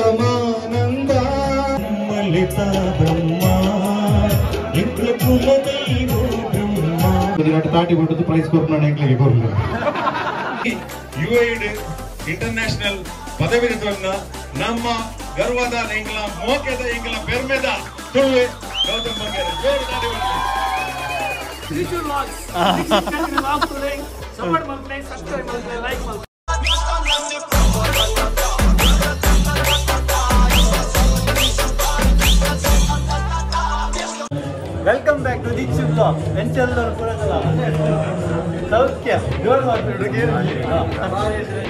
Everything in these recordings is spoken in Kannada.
परमानंद ललिता ब्रह्मा इंद्र कुल दैव ब्रह्मा ताटी पड़े प्राइस ಯುಎಇ ಇಂಟರ್ನ್ಯಾಷನಲ್ ಪದವಿರತವನ್ನ ನಮ್ಮ ಗರ್ವದ ಎಂಗ್ಲ ಮೋಕೆದ ಎಂಗ್ಲ ಬೆರ್ಮೆದ ತುಳುವೆ ಗೌತಮ್ ಬಂಗೇರ ಜೋರು ತಾಡಿ ವೆಲ್ಕಮ್ ಬ್ಯಾಕ್ ಟು ದೀಕ್ಷು ಬ್ಲಾಗ್ ಎಂಚೆಲ್ಲರೂ ಪುರದಲ್ಲ ಸೌಖ್ಯ ಜೋರು ಮಾಡ್ತಿದ್ರು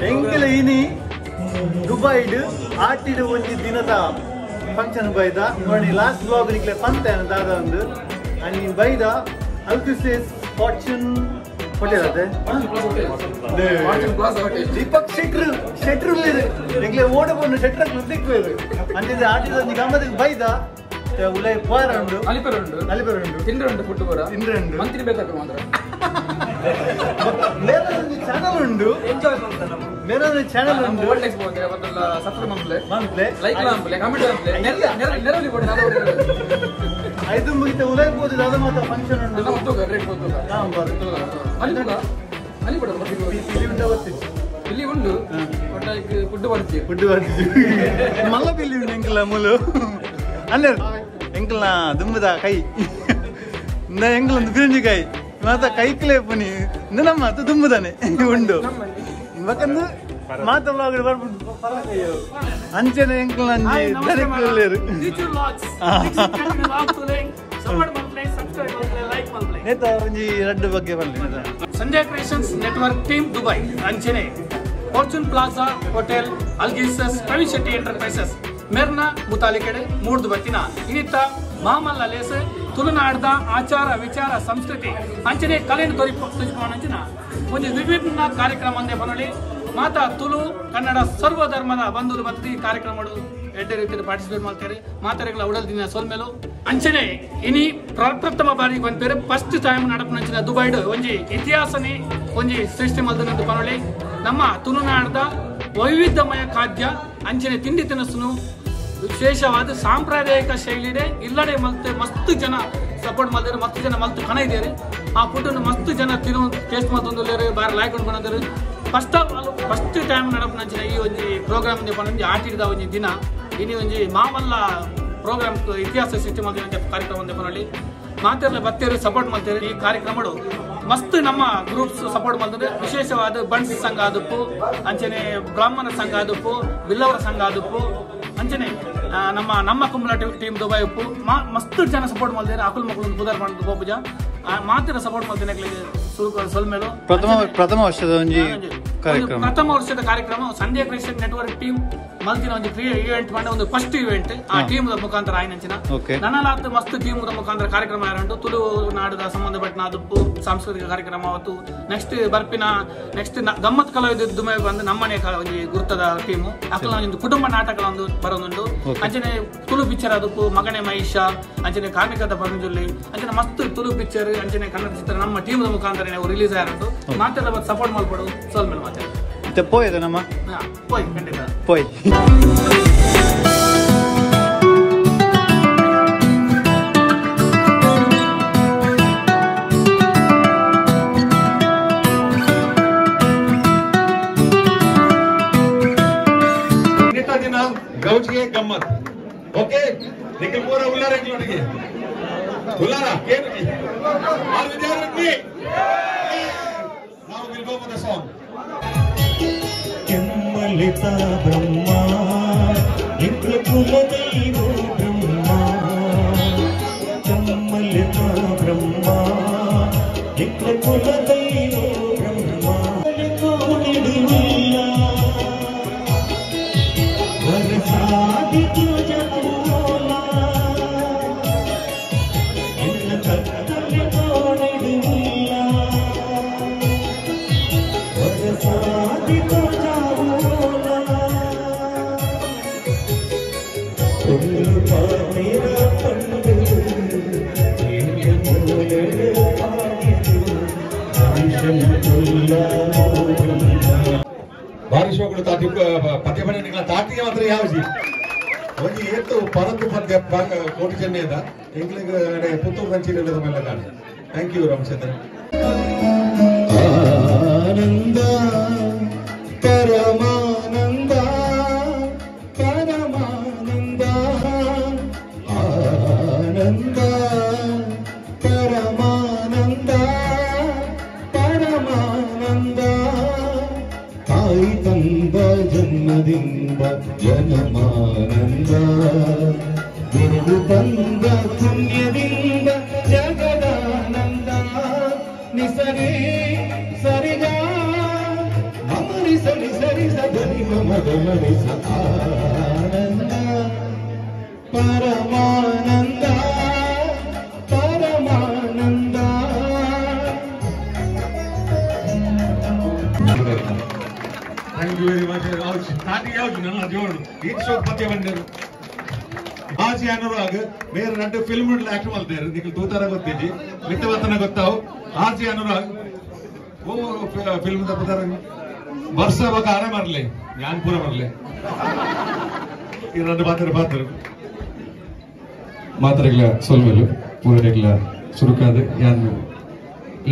ಎಂಕಲ ಇನಿ ದುಬೈಡ್ ಆಟಿದ ಒಂದು ದಿನದ ಫಂಕ್ಷನ್ ಬೈದ ನೋಡಿ ಲಾಸ್ಟ್ ಬ್ಲಾಗ್ ನಿಕ್ಲೆ ಪಂತೇನ ದಾದ ಒಂದು आणि ಬೈದ ಅಲ್ಕಿಸೇಸ್ ಫಾರ್ಚೂನ್ ಹೋಟೆಲ್ ಅದೇ ದೀಪಕ್ ಶೆಟ್ರು ಎಂಗ್ಲೆ ಓಡಬಹುದು ಶೆಟ್ರಕ್ಕೆ ಸಿಕ್ಬೇಕು ಅಂತಿದ್ರೆ ಆಟಿದ ಗಮ್ಮತ್ತಿಗೆ ಬೈದ ಉಲೈ ಪೋರಂಡು ಅಲಿಪೆರುಂಡು ತಿಂಡ್ರಂಡು ಫುಡ್ ಕೂಡ ತಿಂಡ್ರಂಡು ಮಂತ್ರಿ ಬೇಕಾಗ್ತದೆ ಮಾತ್ರ ಮೇಲೊಂದು ಚಾನಲ್ ಉಂಡು ಎಂಜಾಯ್ ಮಾಡ್ತಾರೆ ನಮ್ಮ ಮೇಲೊಂದು ಚಾನಲ್ ಉಂಡು ಓಲ್ಡ್ ಎಕ್ಸ್ಪೋ ಅಂದ್ರೆ ಒಂದಲ್ಲ ಸಫರ್ ಮಂಪ್ಲೆ ಲೈಕ್ ಲಾಂಪ್ಲೆ ಕಮೆಂಟ್ ಲಾಂಪ್ಲೆ ನೆರಳಿ ಕೊಡಿ ನಾನು ಐದು ಮುಗಿತ ಉಲೈ ಬೋದು ದಾದ ಮಾತ್ರ ಫಂಕ್ಷನ್ ಉಂಡು ನಮ್ಮ ಹೋಗ ರೇಟ್ ಹೋಗ ಹಾ ಬರ್ತದೆ ಅಲ್ಲಿ ಕೂಡ ಇಲ್ಲಿ ಉಂಟು ಬರ್ತೀವಿ ಇಲ್ಲಿ ಉಂಡು ಒಟ್ಟಾಗಿ ಫುಡ್ ಬರ್ತೀವಿ ಮಲ್ಲ ಬಿಲ್ಲಿ ಉಂಡು ಎಂಕಲ ಮೂಲು ಅಲ್ಲ ಎಂಕಲ್ನ ದುಂಬದ ಕೈ ಎಂಕಲೊಂದು ಬಿರಿಂಜಿ ಕೈ ಮಾತ ಕೈಕ್ಲೇ ಪುನಿ ನಮ್ಮ ದುಂಬುದಾನೆ ಉಂಡು ಇವಕ್ಕಂದು ಮಾತಾಡೋದು ಬರ್ಬಿಟ್ಟು ಅಂಚೆನೆ ಎಂಕಲ್ನ ಧರಿಕಲೇರು ನೇತ ಒಂಜಿ ರಡ್ಡು ಬಗ್ಗೆ ಬರಲಿ Sanjay Creations Network team Dubai ಅಂಚೆನೆ ಫಾರ್ಚೂನ್ ಪ್ಲಾಜಾ ಹೋಟೆಲ್ ಅಲ್ಗಿಸಸ್ ಪ್ರವೀಣ್ ಶೆಟ್ಟಿ ಎಂಟರ್ಪ್ರೈಸಸ್ मेरना मुतालिकेडे मूर्द बत्तिन इनित मामल्ल लेसे तुलुनाडद आचार विचार संस्कृति अंचने कलेनु तोरिपोनंचिन ಒಂದು ವಿಭಿನ್ನ ಕಾರ್ಯಕ್ರಮ ಅಂದೆ ಬನಲಿ ಮಾತಾ ತುಳು ಕನ್ನಡ ಸರ್ವ ಧರ್ಮದ ಬಂಧುರು ಬತ್ತಿ ಕಾರ್ಯಕ್ರಮಗಳು ಎಡ್ಡೆ ರೀತಿಯಲ್ಲಿ ಪಾರ್ಟಿಸಿಪೇಟ್ ಮಾಡ್ತಾರೆ ಮಾತಾರೆಗಳ ಉಡಲ್ ದಿನ ಸೋಲ್ಮೇಲು ಅಂಚನೆ ಇನಿ ಪ್ರಪ್ರಥಮ ಬಾರಿಗೆ ಬಂದರೆ ಫಸ್ಟ್ ಟೈಮ್ ನಡಪನಂಚಿನ ದುಬೈಡ್ ಒಂಜಿ ಇತಿಹಾಸನೇ ಒಂಜಿ ಸೃಷ್ಟಿ ಮಲ್ದನಂದು ಬನಲಿ ನಮ್ಮ ತುಳುನಾಡದ ವೈವಿಧ್ಯಮಯ ಖಾದ್ಯ ಅಂಚನೆ ತಿಂಡಿ ತಿನಿಸು ವಿಶೇಷವಾದ ಸಾಂಪ್ರದಾಯಿಕ ಶೈಲಿದೆ ಇಲ್ಲಡೆ ಮಸ್ತ್ ಜನ ಸಪೋರ್ಟ್ ಮಾಡಿದ್ರೆ ಮಸ್ತ್ ಜನ ಮಲ್ತು ಕಣ ಇದ್ದಾರೆ ಆ ಫುಡ್ಡನ್ನು ಮಸ್ತ್ ಜನ ತಿನ್ನು ಟೇಸ್ಟ್ ಮಾಡ್ತಂದು ಬಾರಿ ಲಾಯ್ಕೊಂಡು ಬಂದಿದ್ದಾರೆ ಫಸ್ಟ್ ಟೈಮ್ ನಡಪನಂಚಿನ ಈ ಒಂದು ಪ್ರೋಗ್ರಾಮ್ ಬಂದು ಆಟಿದ ಒಂದು ದಿನ ಇನಿ ಒಂದು ಮಾಮಲ್ಲ ಪ್ರೋಗ್ರಾಮ್ ಇತಿಹಾಸ ಸೃಷ್ಟಿ ಮಾಡಿದ ಕಾರ್ಯಕ್ರಮ ಒಂದೇ ಬರಲಿ ಮಾತೆಲ್ಲ ಬತ್ತೇರು ಸಪೋರ್ಟ್ ಮಾಡ್ತಾರೆ ಈ ಕಾರ್ಯಕ್ರಮಗಳು ಮಸ್ತ್ ನಮ್ಮ ಗ್ರೂಪ್ಸ್ ಸಪೋರ್ಟ್ ಮಾಡ್ತಾರೆ ವಿಶೇಷವಾದ ಬಂಡ್ಸ್ ಸಂಘ ಆದಪ್ಪು ಅಂಚನೆ ಬ್ರಾಹ್ಮಣ ಸಂಘ ಆದಪ್ಪು ಬಿಲ್ಲವರ ಸಂಘ ಆದಪ್ಪು ಅಂಚನೆ ನಮ್ಮ ಕುಂಬಳ ಟೀಮ್ ದುಬೈ ಉಪ್ಪು ಮಸ್ತ್ ಜನ ಸಪೋರ್ಟ್ ಮಾಡ್ತಾರೆ ಅಕುಲ್ ಮಕ್ಕಳು ಪುದಾರ್ ಮಾಡಿದ್ದು ಗೋಪೂಜ ಮಾತ್ರ ಸಪೋರ್ಟ್ ಮಾಡ್ತೇನೆ ಸೊಲ್ಮೇಲು ಪ್ರಥಮ ವರ್ಷದ ಕಾರ್ಯಕ್ರಮ ಸಂಜಯ್ ಕ್ರಿಯೇಷನ್ ನೆಟ್ವರ್ಕ್ ಟೀಮ್ ಮಲ್ತಿನ ಒಂದು ಈವೆಂಟ್ ಮಾಡಿ ಒಂದು ಫಸ್ಟ್ ಈವೆಂಟ್ ಆ ಟೀಮ್ ಮುಖಾಂತರ ಆಯ್ನಂಚಿನ ನನ್ನಲಾದ ಮಸ್ತ್ ಟೀಮ್ ಮುಖಾಂತರ ಕಾರ್ಯಕ್ರಮ ಆರಂಟು ತುಳು ನಾಡದ ಸಂಬಂಧಪಟ್ಟ ಅದಪ್ಪು ಸಾಂಸ್ಕೃತಿಕ ಕಾರ್ಯಕ್ರಮ ಅವತ್ತು ನೆಕ್ಸ್ಟ್ ಬರ್ಪಿನ ನೆಕ್ಸ್ಟ್ ಗಮ್ಮತ್ ಕಲಾವಿದ ದುಮೆ ಬಂದು ನಮ್ಮನೆ ಒಂದು ಗುರುತದ ಟೀಮು ಅಕಲ ಒಂದು ಕುಟುಂಬ ನಾಟಕ ಒಂದು ಬರೋದುಂಟು ಅಂಚನೆ ತುಳು ಪಿಕ್ಚರ್ ಅದಕ್ಕೂ ಮಗನೆ ಮಹಿಷ ಅಂಚನೆ ಕಾರ್ಮಿಕದ ಪರಂಜುಲ್ಲಿ ಅಂಚನೆ ಮಸ್ತ್ ತುಳು ಪಿಕ್ಚರ್ ಅಂಚನೆ ಕನ್ನಡ ಚಿತ್ರ ನಮ್ಮ ಟೀಮ್ ಮುಖಾಂತರ ನಾವು ರಿಲೀಸ್ ಆರಂಟು ಮಾತೆಲ್ಲ ಸಪೋರ್ಟ್ ಮಾಡ್ಕೊಡು ಸೋಲ್ ಮೇಲೆ ಮಾತಾಡ ಪೋಯ್ದ ನಮ್ಮ ಪೋಯ್ ಖಂಡಿತ ಪೋಯ್ ದಿನ ಗೌಜಿಗೆ ಗಮ್ಮತ್ ಓಕೆ ನಿಖಿಲ್ ಪೂರ ಉಲ್ಲಾರ ಉಲ್ಲಾರ ವಿದ್ಯಾರ್ಥಿ ನಾವು will go for the song Lalitha Brahma Indra ಕುಲ ದೈವ ಬ್ರಹ್ಮ ಲಲಿತಾ ಬ್ರಹ್ಮ ಇಂದ್ರ ಕುಲ ದೈವ ಬ್ರಹ್ಮ ತೋಡಿಡುವಿಲ್ಲ ವರಸಾದಿತು ಜಪೋಲ ಎಲ್ಲ ಕತ್ತಲೆ ತೋಡಿಡುವಿಲ್ಲ ವರಸಾದಿತು ಬಾರಿಶೋಗಳು ಪದ್ಯ ಬಣ್ಣ ತಾಟಿಗೆ ಮಾತ್ರ ಯಾವ ಒಂದು ಏತು ಪರಂದು ಬಗ್ಗೆ ಕೋಟಿ ಚೆನ್ನೈದ ಎಂಗ್ಲಿಗೆ ಪುತ್ತೂರು ನಂಚಿನ ಮೇಲೆ ಕಾಣ. Thank you Ramachandra. ಆನಂದ ಪರಮಾನಂದ ಪರಮಾನಂದ ಆನಂದ ಪರಮಾನಂದ ಪರಮಾನಂದ ತಾಯಿ ತಂದ ಜನ್ಮದಿಂದ ಜನಮಾನಂದ ಗುರು ಬಂದ ಪುಣ್ಯದಿಂದ ಜಗದಾನಂದ ನಿಸರಿ ಸರಿಗ ಮಮರಿ ಸರಿ ಸರಿ ಸರಿ ಮಗಮರಿ ಆನಂದ ಪರಮಾನಂದ ಪರಮಾನಂದ. Thank you very much. Starting ಯಾವ್ದು ನನ್ನ ಜೋರು ಈ ಶೋ ಪದ್ಯ ಬಂದರು ಆಜಿ ಅನುರಾಗ್ ಬೇರೆ ನಡ್ಡು ಫಿಲ್ಮ್ ಆಕ್ಟ್ ಮಾಡ್ತಾರೆ. ನೀವು ತೂತಾರ ಗೊತ್ತಿದ್ದಿ ಮಿತ್ತವತ್ತನ ಗೊತ್ತಾವು. ಆಜಿ ಅನುರಾಗ್ ಓ ಫಿಲ್ಮ್ ತಪ್ಪದಾರ ವರ್ಷ ಬಾಗ ಆರ ಮಾರ್ಲೆ ಯಾನ್ ಪೂರ ಮಾರ್ಲೆ ಈ రెండు ಪಾತ್ರ ಮಾತ್ರೆಗಳ ಸೊಲ್ವೆಲು ಪೂರರೆಗ್ಲ ಸುರುಕಾದ ಯಾನ್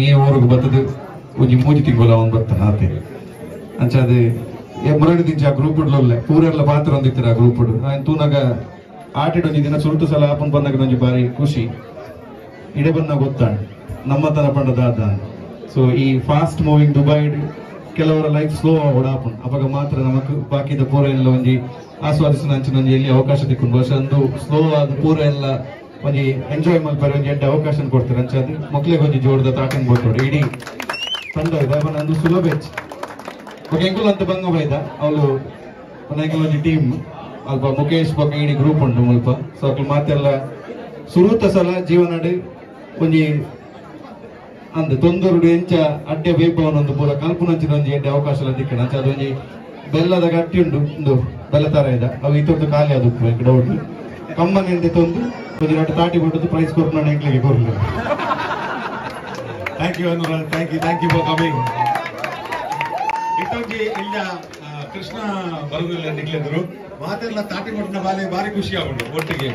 ಈ ಊರಿಗೆ ಬರ್ತದೆ ಒಂಜಿ ಮೂಜಿ ತಿಂಗಳು ಅವನ್ ಬರ್ತಾನ ಆತೆ ಅಂಚಾದ ಮುರಡಿ ದಿಂಚ ಆ ಗ್ರೂಪ್ ಉಡ್ಲೊಲ್ಲೆ ಪೂರೆಲ್ಲ ಪಾತ್ರ ಹೊಂದಿತ್ತರ ಆ ಗ್ರೂಪ್ ಉಡು ನಾನು ತೂನಾಗ ಆಟಿಡ್ ಒಂಜಿ ದಿನ ಸುರುಟು ಸಲ ಆಪನ್ ಬಂದಾಗ ಒಂಜಿ ಬಾರಿ ಖುಷಿ ಇಡೆ ಬಂದಾಗ ಗೊತ್ತಾಣ ನಮ್ಮ ತನ ಪಂಡದಾದ. ಸೊ ಈ ಫಾಸ್ಟ್ ಮೂವಿಂಗ್ ದುಬೈ ಕೆಲವರ ಲೈಫ್ ಸ್ಲೋ ಓಡಾಪುಂಡು ಅವಾಗ ಮಾತ್ರ ನಮಕ್ ಬಾಕಿದ ಪೂರ ಎಲ್ಲ ಒಂಜಿ ಆಸ್ವಾದಿಸಿನ ಅಂಚಿನ ಒಂಜಿ ಎಲ್ಲಿ ಅವಕಾಶ ತಿಕ್ಕೊಂಡು ವರ್ಷ ಅಂದು ಸ್ಲೋ ಆದ ಪೂರ ಎಲ್ಲ ಒಂಜಿ ಎಂಜಾಯ್ ಮಾಡ್ತಾರೆ ಒಂಜಿ ಎಡ್ಡೆ ಅವಕಾಶ ಕೊಡ್ತಾರೆ ಅಂಚಾದ ಮಕ್ಳಿಗೆ ಒಂಜಿ ಜೋಡದ ತಾಟನ್ ಕೊಟ್ಟೋಡು ಇಡೀ ತಂಡ ಇದೆ ಅವನ ಅಂದು ಸುಲಭ ಹೆಚ್ಚು ఒక ఎంకులు అంత బంగ పోయిదా వాళ్ళు ಒಂಜಿ ಟೀಮ್ ಅಲ್ಪ ಮುಖೇಶ್ ಬಗ್ಗೆ ಇಡೀ ಗ್ರೂಪ್ ಉಂಟು ಮುಲ್ಪ. ಸೊ ಅಕ್ಲು ಮಾತೆಲ್ಲ ಸುರುತ ಸಲ ಜೀವನಡು ಒಂಜಿ ಅಂದ ತೊಂದರುಡು ಎಂಚ ಅಡ್ಡೆ ಬೇಪವನೊಂದು ಪೂರ ಕಲ್ಪನಂಚಿನ ಒಂಜಿ ಎಡ್ಡೆ ಅವಕಾಶ ಎಲ್ಲ ದಿಕ್ಕಣ ಅಂಚ ಅದೊಂಜಿ ಬೆಲ್ಲದ ಗಟ್ಟಿ ಉಂಡು ಒಂದು ಬೆಲ್ಲ ತರ ಇದ ಅವು ಇತ್ತೊಂದು ಖಾಲಿ ಅದು ಡೌಟ್ ಕಮ್ಮನಿಂದ ತೊಂದು ಒಂಜಿ ಎರಡು ತಾಟಿ ಬಿಟ್ಟದ್ದು ಪ್ರೈಸ್ ಕೊಟ್ಟು ನಾನು ಎಂಕ್ಲಿಗೆ ಕೊರ್ಲಿ. Thank you Anurag. Thank you for coming. ಇಟ್ಟೊಂಜಿ ಇಲ್ಲ ಕೃಷ್ಣ ಬರುದಿಲ್ಲ ನಿಗ್ಲಿದ್ರು ಮಾತೆಲ್ಲ ತಾಟಿ ಕೊಟ್ಟಿನ ಬಾರಿ ಖುಷಿ ಆಗುಂಡು ಒಟ್ಟಿಗೆ.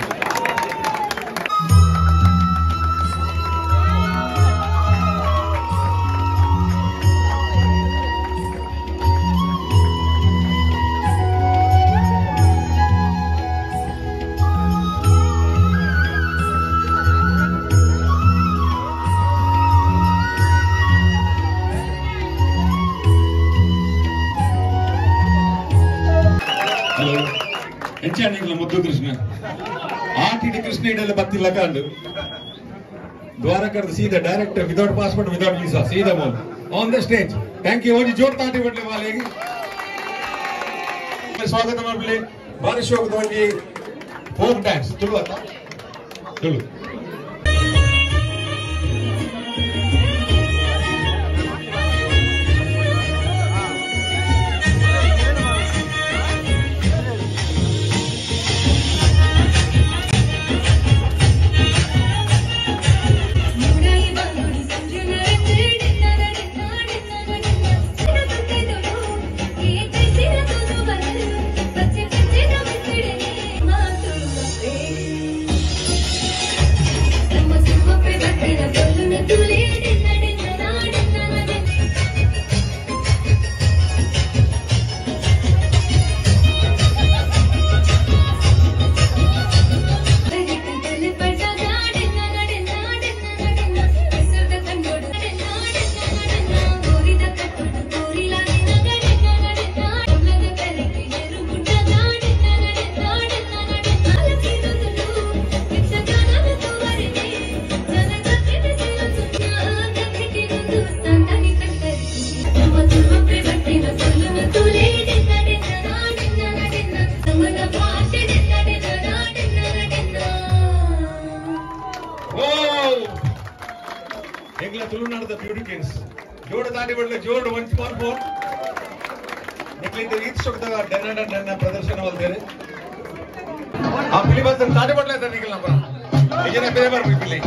ಮುದ್ದು ಕೃಷ್ಣ ಆಟಿಡಿ ಕೃಷ್ಣ ಇಡಲ್ಲ ಬತ್ತಿಲ್ಲ ಕಂಡು ದ್ವಾರಕದ ಸೀದಾ direct without passport without visa ಸೀದಾ ಮೋಲ್ on the stage. Thank you. ಒಂಜಿ ಜೋರ್ ತಾಟಿ ಬಡ್ಲೆ ಮಾಲೆಗೆ ಸ್ವಾಗತ ಮಾಡ್ಲಿ. ಬಾರಿ ಶೋಕದ ಒಂಜಿ ಫೋಕ್ ಡ್ಯಾನ್ಸ್ ತುಳು ಆತ ತುಳು ತುಳುನಾಡದ ಬ್ಯೂಟಿಕೇನ್ಸ್ ಜೋಡ ದಾಟಿ ಬಡ್ಲೆ ಜೋಡ್ ಒನ್ ಫೋರ್ ನಿಕ್ಲಿಂದ ಈತ್ ಸೊಕ್ದಾಗ ಡನ್ನ ಪ್ರದರ್ಶನ ಮಾಡ್ತಾರೆ. ಆ ಪಿಲಿ ಬಂದ ದಾಟಿ ಬಡ್ಲೆ ಅಂತ ನಿಖಿಲ್ ನಮ್ಮ ಈಗಿನ ಬೇರೆ ಬರ್ಬೇಕು ಪಿಲಿ.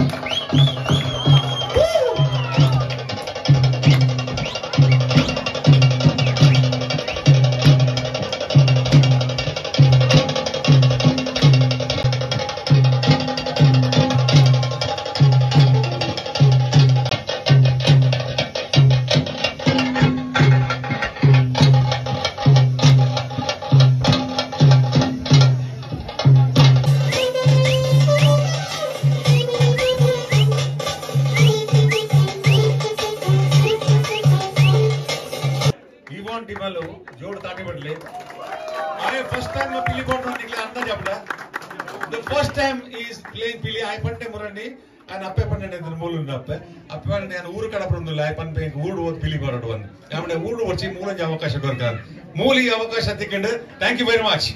The first time he is playing Pili. I pante Murani and Appe Pande Mulu Nappe. Appe and Uru Kadaprundu Life and Pink Wood Pili Baradwan. I mean, Wood watching Mula Javakasha Gorgan. Muli Avakasha Tikender. Thank you very much.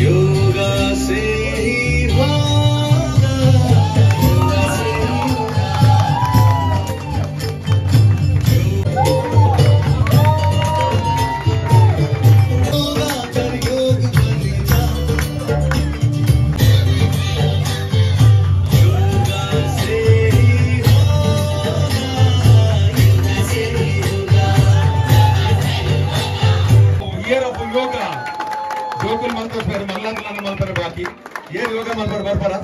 Yoga say ये योगा मंत्र बरपरा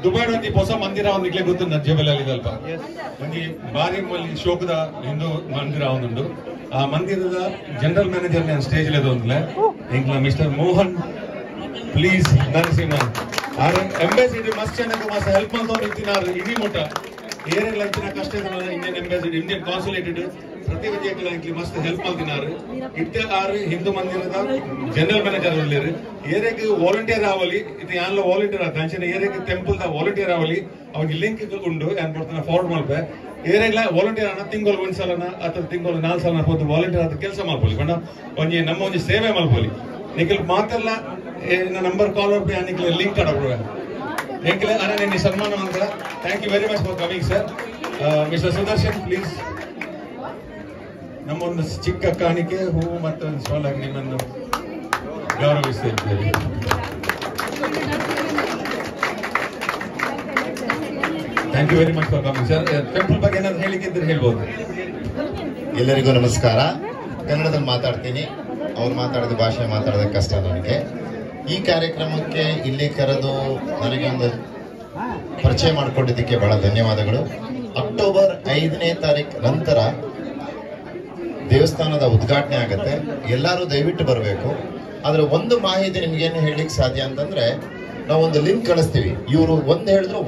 ದುಬಾಯ್ ಒಂದು ಹೊಸ ಮಂದಿರ ಒಂದಿಗ್ಲೇ ಗೊತ್ತು ನಜ್ಜೆಬೆಲಲ್ಲಿ ಸ್ವಲ್ಪ ಒಂದು ಭಾರಿ ಮಲ್ಲಿ ಶೋಕದ ಹಿಂದೂ ಮಂದಿರ ಒಂದುಂಡು ಆ ಮಂದಿರದ ಜನರಲ್ ಮ್ಯಾನೇಜರ್ ನಾನು ಸ್ಟೇಜ್ ಒಂದ್ಲೆ ಇಂಕ್ಲ mister Mohan please Narasimha R ambassador ಮಸ್ತ್ ಚೆನ್ನಾಗಿ ಮಸ್ತ್ ಹೆಲ್ಪ್ ಮಾಡ್ಕೊಂಡು ಇರ್ತಿನಾರು ಇಡೀ ಮುಟ್ಟ ಏನೇನು ಲಂಚಿನ ಕಷ್ಟ ಇಂಡಿಯನ್ ಎಂಬಾಸಿಡರ್ ಇಂಡಿಯನ್ ಕಾನ್ಸುಲೇಟೆಡ್ ಪ್ರತಿ ವಿಜಯಕ್ಕೆ ಮಸ್ತ್ ಹೆಲ್ಪ್ ಮಾಡ್ತಿನಾರು ಇತ್ತೆ ಆರು ಹಿಂದೂ ಮಂದಿರದ ಜನರಲ್ ಮ್ಯಾನೇಜರ್ ಒಳ್ಳೆರು ಏರೆಗೆ ವಾಲಂಟಿಯರ್ ಆವಲಿ ಇದು ಯಾನ್ಲ ವಾಲಂಟಿಯರ್ ಆತಂಚನೆ ಏರೆಗೆ ಟೆಂಪಲ್ ದ ವಾಲಂಟಿಯರ್ ಆವಲಿ ಅವಾಗ ಲಿಂಕ್ ಉಂಡು ಏನ್ ಬರ್ತಾನೆ ಫಾರ್ವರ್ಡ್ ಮಾಡ್ಬೆ ಏರೆಗ್ಲ ವಾಲಂಟಿಯರ್ ಅನ್ನ ತಿಂಗಳು ಒಂದ್ಸಲನ ಅಥವಾ ತಿಂಗಳು 4 ಸಲ ಹೋದ ವಾಲಂಟಿಯರ್ ಆದ ಕೆಲಸ ಮಾಡ್ಬೋದು ಬಣ್ಣ ಒಂಜಿ ನಮ್ಮ ಒಂಜಿ ಸೇವೆ ಮಾಡ್ಬೋದು ನಿಖಿಲ್ ಮಾತೆಲ್ಲ ನಂಬರ್ ಕಾಲ್ ಮಾಡ್ಬಿ ನಿಖಿಲ್ ಲಿಂಕ್ ಆಡಬಿಡುವೆ ನಿಖಿಲ್ ಅನ್ನ ನಿನ್ನ ಸನ್ಮಾನ ಅಂತ thank you very much for coming sir mister Sudarshan please ನಮ್ಮೊಂದು ಚಿಕ್ಕ ಕಾಣಿಕೆ ಹೂವು ಮತ್ತು ಸ್ಟಾಲ್ ಆಗಿ ನಿಮ್ಮನ್ನು ಗೌರವಿಸ್ತಾ ಇದ್ದೇವೆ thank you very much for coming sir temple ಬಗ್ಗೆ ಏನಾದ್ರು ಹೇಳಿಕ್ಕಿದ್ರೆ ಹೇಳ್ಬೋದು. ಎಲ್ಲರಿಗೂ ನಮಸ್ಕಾರ. ಕನ್ನಡದಲ್ಲಿ ಮಾತಾಡ್ತೀನಿ, ಅವ್ರು ಮಾತಾಡಿದ ಭಾಷೆ ಮಾತಾಡೋದಕ್ಕೆ ಕಷ್ಟ ನನಗೆ. ಈ ಕಾರ್ಯಕ್ರಮಕ್ಕೆ ಇಲ್ಲಿ ಕರೆದು ನನಗೆ ಒಂದು ಪರಿಚಯ ಮಾಡಿಕೊಂಡಿದ್ದಕ್ಕೆ ಬಹಳ ಧನ್ಯವಾದಗಳು. ಅಕ್ಟೋಬರ್ 5ನೇ ತಾರೀಕು ನಂತರ ದೇವಸ್ಥಾನದ ಉದ್ಘಾಟನೆ ಆಗುತ್ತೆ. ಎಲ್ಲರೂ ದಯವಿಟ್ಟು ಬರಬೇಕು. ಆದ್ರೆ ಒಂದು ಮಾಹಿತಿ ನಿಮ್ಗೇನು ಹೇಳಿಕ್ ಸಾಧ್ಯ ಅಂತಂದ್ರೆ, ನಾವೊಂದು ಲಿಂಕ್ ಕಳಿಸ್ತೀವಿ. ಇವರು ಒಂದು ಹೇಳಿದ್ರು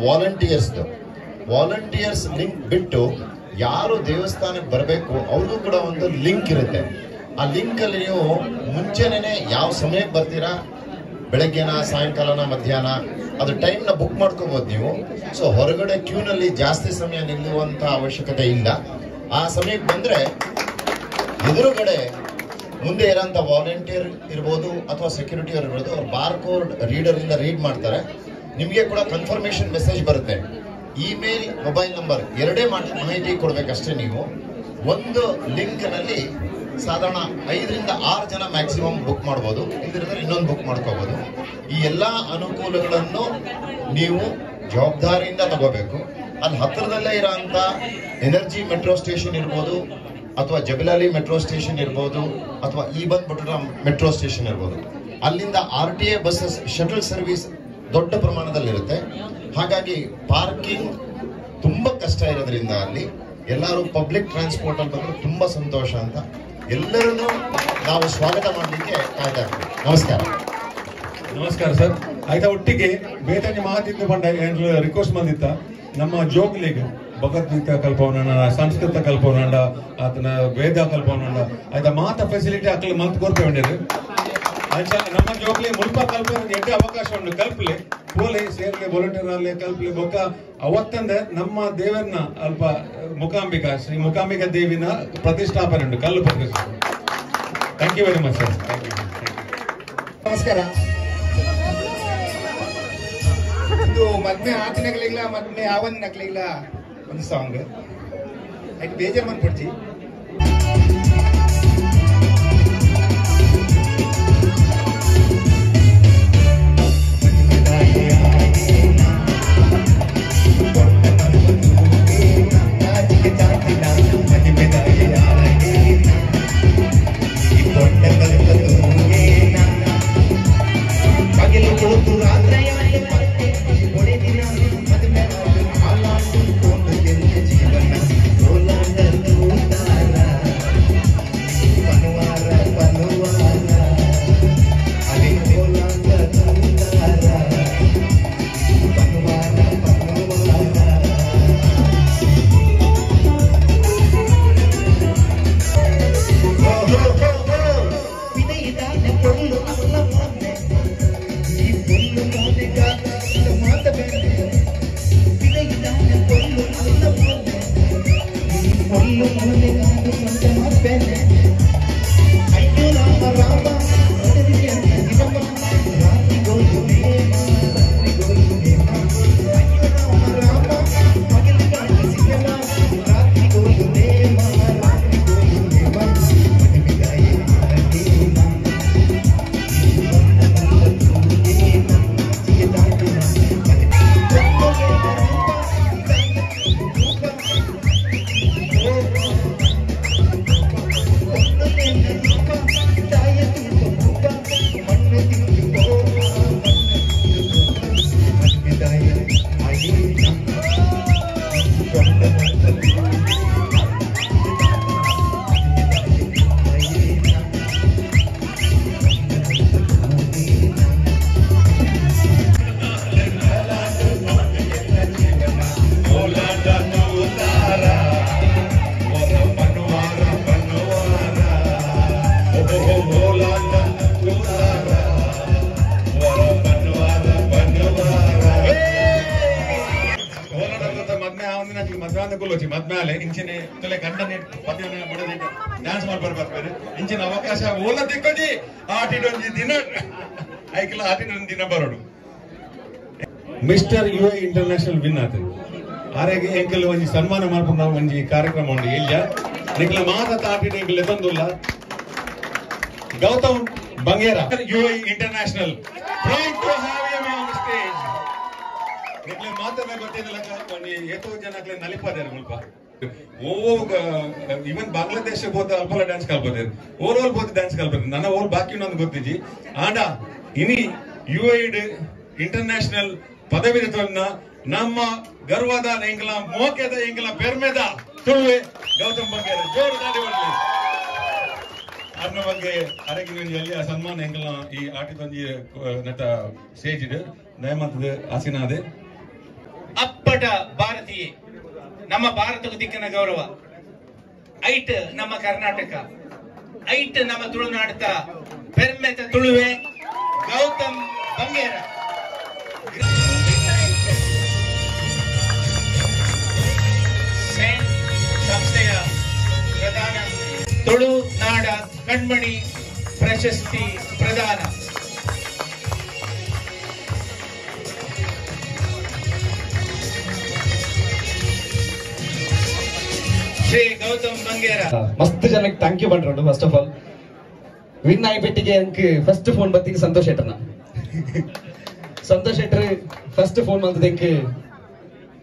ವಾಲಂಟಿಯರ್ಸ್ ಲಿಂಕ್ ಬಿಟ್ಟು ಯಾರು ದೇವಸ್ಥಾನಕ್ಕೆ ಬರಬೇಕು ಅವ್ರಿಗೂ ಕೂಡ ಒಂದು ಲಿಂಕ್ ಇರುತ್ತೆ. ಆ ಲಿಂಕ್ ಅಲ್ಲಿ ನೀವು ಮುಂಚೆನೇ ಯಾವ ಸಮಯಕ್ಕೆ ಬರ್ತೀರಾ, ಬೆಳಗ್ಗೆನ ಸಾಯಂಕಾಲನ ಮಧ್ಯಾಹ್ನ, ಅದು ಟೈಮ್ನ ಬುಕ್ ಮಾಡ್ಕೋಬಹುದು ನೀವು. ಸೊ ಹೊರಗಡೆ ಕ್ಯೂನಲ್ಲಿ ಜಾಸ್ತಿ ಸಮಯ ನಿಲ್ಲುವಂತ ಅವಶ್ಯಕತೆ ಇಲ್ಲ. ಆ ಸಮಯಕ್ಕೆ ಬಂದ್ರೆ ಎದುರುಗಡೆ ಮುಂದೆ ಇರೋಂಥ ವಾಲಂಟಿಯರ್ ಇರ್ಬೋದು ಅಥವಾ ಸೆಕ್ಯೂರಿಟಿ ಇರ್ಬೋದು, ಅವ್ರು ಬಾರ್ ಕೋಡ್ ರೀಡರ್ ಇಂದ ರೀಡ್ ಮಾಡ್ತಾರೆ. ನಿಮಗೆ ಕೂಡ ಕನ್ಫರ್ಮೇಶನ್ ಮೆಸೇಜ್ ಬರುತ್ತೆ. ಇಮೇಲ್, ಮೊಬೈಲ್ ನಂಬರ್ ಎರಡೇ ಮಾಹಿತಿ ಕೊಡ್ಬೇಕಷ್ಟೇ. ನೀವು ಒಂದು ಲಿಂಕ್ ನಲ್ಲಿ ಸಾಧಾರಣ 5 ರಿಂದ 6 ಜನ ಮ್ಯಾಕ್ಸಿಮಮ್ ಬುಕ್ ಮಾಡ್ಬೋದು, ಇದರಿಂದ ಇನ್ನೊಂದು ಬುಕ್ ಮಾಡ್ಕೋಬಹುದು. ಈ ಎಲ್ಲಾ ಅನುಕೂಲಗಳನ್ನು ನೀವು ಜವಾಬ್ದಾರಿಯಿಂದ ತಗೋಬೇಕು. ಅಲ್ಲಿ ಹತ್ತಿರದಲ್ಲೇ ಇರೋಂಥ ಎನರ್ಜಿ ಮೆಟ್ರೋ ಸ್ಟೇಷನ್ ಇರ್ಬೋದು, ಅಥವಾ ಜಬಲಾಲಿ ಮೆಟ್ರೋ ಸ್ಟೇಷನ್ ಇರ್ಬೋದು, ಅಥವಾ ಈ ಬಂದ್ಬಿಟ್ರ ಮೆಟ್ರೋ ಸ್ಟೇಷನ್ ಇರ್ಬೋದು. ಅಲ್ಲಿಂದ RTA ಬಸ್ಸಸ್ ಶಟಲ್ ಸರ್ವಿಸ್ ದೊಡ್ಡ ಪ್ರಮಾಣದಲ್ಲಿರುತ್ತೆ. ಹಾಗಾಗಿ ಪಾರ್ಕಿಂಗ್ ತುಂಬಾ ಕಷ್ಟ ಇರೋದ್ರಿಂದ ಅಲ್ಲಿ ಎಲ್ಲರೂ ಪಬ್ಲಿಕ್ ಟ್ರಾನ್ಸ್ಪೋರ್ಟ್ ಅಲ್ಲಿ ಬಂದ್ರೆ ತುಂಬಾ ಸಂತೋಷ ಅಂತ ಎಲ್ಲರನ್ನೂ ನಾವು ಸ್ವಾಗತ ಮಾಡಲಿಕ್ಕೆ ಕಾಯ್ತಾ ಇರ್ತೀವಿ. ನಮಸ್ಕಾರ. ನಮಸ್ಕಾರ ಸರ್. ಆಯ್ತಾ ಒಟ್ಟಿಗೆ ಬೇತನಿ ಮಹಾತಿಥ್ಯ ಬಂಡ ರಿಕ್ವೆಸ್ಟ್ ಬಂದಿತ್ತ ನಮ್ಮ ಜೋಗ್ಲಿಗೆ ಭಗವದ್ಗೀತಾ ಕಲ್ಪವನ, ಸಂಸ್ಕೃತ ಕಲ್ಪವನ, ಆತನ ವೇದ ಕಲ್ಪವನ ಆಯ್ತಾ ಮಾತ ಫೆಸಿಲಿಟಿ ಹಾಕಲಿ ಮಂತ್ ಕೋರ್ಪೇಂಡಿರು ನಮ್ಮ ಜೋಗ್ಲಿ ಮುಲ್ಪ ಕಲ್ಪ ಎಡ್ಡೆ ಅವಕಾಶ ಉಂಟು ಕಲ್ಪಲೆ ಪೋಲೆ ಸೇರ್ಲೆ ವಾಲಂಟಿಯರ್ ಅಲ್ಲೇ ಕಲ್ಪಲೆ ಬೊಕ್ಕ ಅವತ್ತಂದ ನಮ್ಮ ದೇವರನ್ನ ಅಲ್ಪ ಮುಖಾಂಬಿಕಾ ಶ್ರೀ ಮುಖಾಂಬಿಕಾ ದೇವಿನ ಪ್ರತಿಷ್ಠಾಪನೆ ಉಂಟು ಕಲ್ಲು ಪ್ರತಿಷ್ಠೆ. Thank you very much sir. Thank you. ನಮಸ್ಕಾರ. ಇದು ಮದ್ಮೆ ಆಚನೆಗಳಿಲ್ಲ, ಮದ್ಮೆ ಆವನ್ ನಕ್ಲಿಲ್ಲ ಒಂದು ಸಾಂಗ್ ಆಯ್ತು ಬೇಜಾರು ಮಾಡ್ಕೊಡ್ತಿ. ಮದ್ಮೇಲೆ ಇಂಚಿನ ತಲೆ ಗಂಟನೆ ಪದ್ಯನ ಬಡದ ಡ್ಯಾನ್ಸ್ ಮಾಡ್ಬಾರ ಬರ್ತಾರೆ ಇಂಚಿನ ಅವಕಾಶ ಓಲ ದಿಕ್ಕೋಜಿ ಆಟಿಡೊಂದು ದಿನ ಐಕಲ ಆಟಿಡೊಂದು ದಿನ ಬರೋಡು. ಮಿಸ್ಟರ್ UAE ಇಂಟರ್ನ್ಯಾಷನಲ್ ವಿನ್ ಆತ ಆರೆಗೆ ಎಂಕಲ್ ಒಂಜಿ ಸನ್ಮಾನ ಮಾಡ್ಕೊಂಡು ನಾವು ಒಂಜಿ ಕಾರ್ಯಕ್ರಮ ಉಂಡು ಇಲ್ಲ ನಿಕ್ಲ ಮಾತಾತ ಆಟಿಡ ಎಂಕಲ್ ಎತ್ತೊಂದುಲ್ಲ Gautam Bangera UAE international proud to have you on stage. ನಿಕ್ಲೆ ಮಾತಾಡ ಗೊತ್ತಿಲ್ಲ ಎಷ್ಟೋ ಜನಕ್ಕೆ ನಲಿಪಾದಾರೆ ಮುಲ್ಪ ಇವನ್ ಬಾಂಗ್ಲಾದೇಶ ಹೋದ ಅಲ್ಪಲ ಡ್ಯಾನ್ಸ್ ಕಲ್ಪೋದಾರೆ ಓವರ್ ಬೋದು ಡ್ಯಾನ್ಸ್ ಕಲ್ಪೋದಾರೆ ನನ್ನ ಓಲ್ ಬಾಕಿ ಇನ್ನೊಂದು ಗೊತ್ತಿಜಿ ಆಂಡ ಇನಿ UAE ಇಂಟರ್ನ್ಯಾಷನಲ್ ಪದವಿ ನಮ್ಮ ಗರ್ವದ ಎಂಗ್ಲ ಮೋಕೆದ ಎಂಗ್ಲ ಪೆರ್ಮೆದ ತುಳುವೆ ಗೌತಮ್ ಬಂಗೇರ ಜೋರು ದಾಡಿ ಮಾಡಲಿ ಅದ್ರ ಬಗ್ಗೆ ಅರಗಿನಲ್ಲಿ ಆ ಸನ್ಮಾನ ಎಂಗ್ಲ ಈ ಆಟಿದೊಂಜಿ ನಟ ಸ್ಟೇಜ್ ಇದೆ ದಯಮಂತದ ಆಸಿನಾದೆ ಅಪ್ಪಟ ಭಾರತೀಯ ನಮ್ಮ ಭಾರತಕ್ಕೆ ದಿಕ್ಕಿನ ಗೌರವ ಐಟ್ ನಮ್ಮ ಕರ್ನಾಟಕ ಐಟ್ ನಮ್ಮ ತುಳುನಾಡತ ಪೆರ್ಮೆತ ತುಳುವೆ ಗೌತಮ್ ಬಂಗೇರ ಸಂಸ್ಥೆಯ ಪ್ರಧಾನ ತುಳುನಾಡ ಕಣ್ಮಣಿ ಪ್ರಶಸ್ತಿ ಪ್ರದಾನ. ಶ್ರೀ ಗೌತಮ್ ಮಂಗೇರ. ಮಸ್ತ್ ಜನಕ್ಕೆ ಥ್ಯಾಂಕ್ ಯು ಪಂಡ್ರು. ಫಸ್ಟ್ ಆಫ್ ಆಲ್ ವಿನ್ ಆಯ್ಪೆಟ್ಟಿಗೆ ಅಂಕ್ ಫಸ್ಟ್ ಫೋನ್ ಬತ್ತಿಗೆ ಸಂತೋಷ್ ಶೆಟ್ಟರ್ನ. ಸಂತೋಷ್ ಶೆಟ್ಟರ್ ಫಸ್ಟ್ ಫೋನ್ ಮಲ್ತದಕ್ಕೆ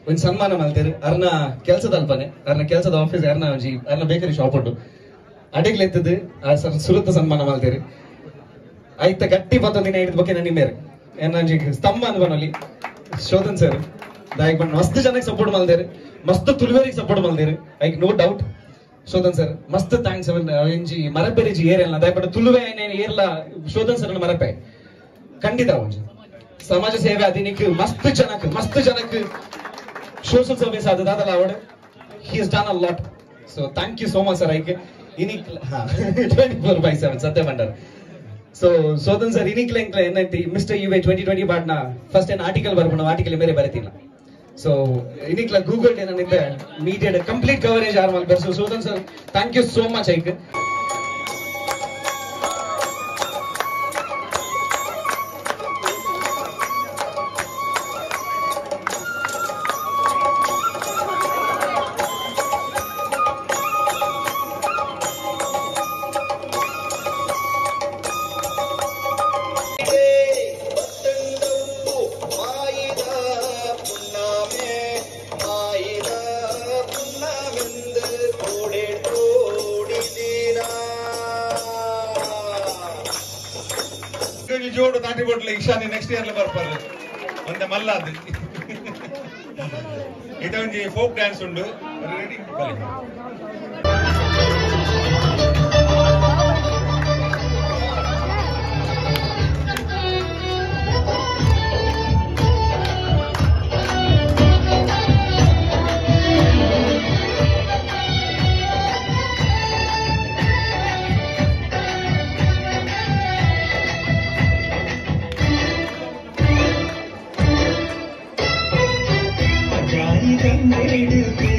ಒಂದು ಸನ್ಮಾನ ಮಲ್ತೇರು. ಅರ್ನ ಕೆಲಸದ ಅಲ್ಪನೆ, ಅರ್ನ ಕೆಲಸದ ಆಫೀಸ್ ಅರ್ನ ಬೇಕರಿ ಶಾಪ್ ಉಂಟು ಅಡಿಗ್ಲೆತ್ತದು ಆ ಸರ್ ಸುರತ ಸನ್ಮಾನ ಮಲ್ತೇರು. ಆಯ್ತ ಗಟ್ಟಿ ಬತ್ತೊಂದಿನ ಹಿಡಿದ ಬಗ್ಗೆ ನನ್ನ ನಿಮ್ಮೇರು ಏನಂಜಿ ಸ್ತಂಭ ಅನ್ಬನಲ್ಲಿ ಶೋಧನ್ ಸರ್ ದಾಯಕ್ ಬಂದು ಮಸ್ತ್ ಜನಕ್ಕೆ ಸಪೋರ್ಟ್ ಮಲ್ದೇರು, ಮಸ್ತ್ ತುಳುವರಿಗೆ ಸಪೋರ್ಟ್ ಮಲ್ದೇರು. ಐಕ್ ನೋ ಡೌಟ್ ಶೋಧನ್ ಸರ್ ಮಸ್ತ್ ಥ್ಯಾಂಕ್ಸ್. ಎಂಜಿ ಮರಪೆರಿಜಿ ಏರೆಲ್ಲ ದಯಪಟ್ಟು ತುಳುವೆ ಏರ್ಲ ಶೋಧನ್ ಸರ್ ಮರಪೆ ಖಂಡಿತ ಒಂಜಿ ಸಮಾಜ ಸೇವೆ ಅದಿನಿಕ್ ಮಸ್ತ್ ಜನಕ್ಕೆ ಸೋಷಿಯಲ್ ಸರ್ವಿಸ್ ಅದಲ್ಲ ಅವಡ್ he is done a lot. So thank you so much sir. ಐಕ್ ಇನಿಕ್ 24/7 ಸತ್ಯ ಬಂಡಾರ. ಸೊ ಶೋಧನ್ ಸರ್ ಇನಿಕ್ಲ ಏನೈತಿ ಮಿಸ್ಟರ್ ಯುವೆ 2020 ಬಾಡ್ನ ಫಸ್ಟ್ ಏನ್ ಆರ್ಟಿಕಲ್ ಬರ್ಬೋದು, ಆರ್ಟಿಕಲ್ ಬೇರೆ ಬರೀತಿಲ್ಲ. ಸೊ ಇನಿಕ್ಲ ಗೂಗಲ್ ಏನಂದಿದ್ದೆ ಮೀಡಿಯಾ ಕಂಪ್ಲೀಟ್ ಕವರೇಜ್ ಆರ್ ಮಾಡ್ಬೇಕು. So Shodhan sir thank you so much. ಐಕ್ ಜೋಡು ನಾಟಿ ಬೋಟ್ಲ ಇಶಾನಿ ನೆಕ್ಸ್ಟ್ ಇಯರ್ ಬರ್ಪಾರು ಒಂದ ಮಲ್ಲಾದ್ ಇದೊಂದು ಫೋಕ್ ಡ್ಯಾನ್ಸ್ ಉಂಡು ರೆಡಿ. கண்ணெடுத்து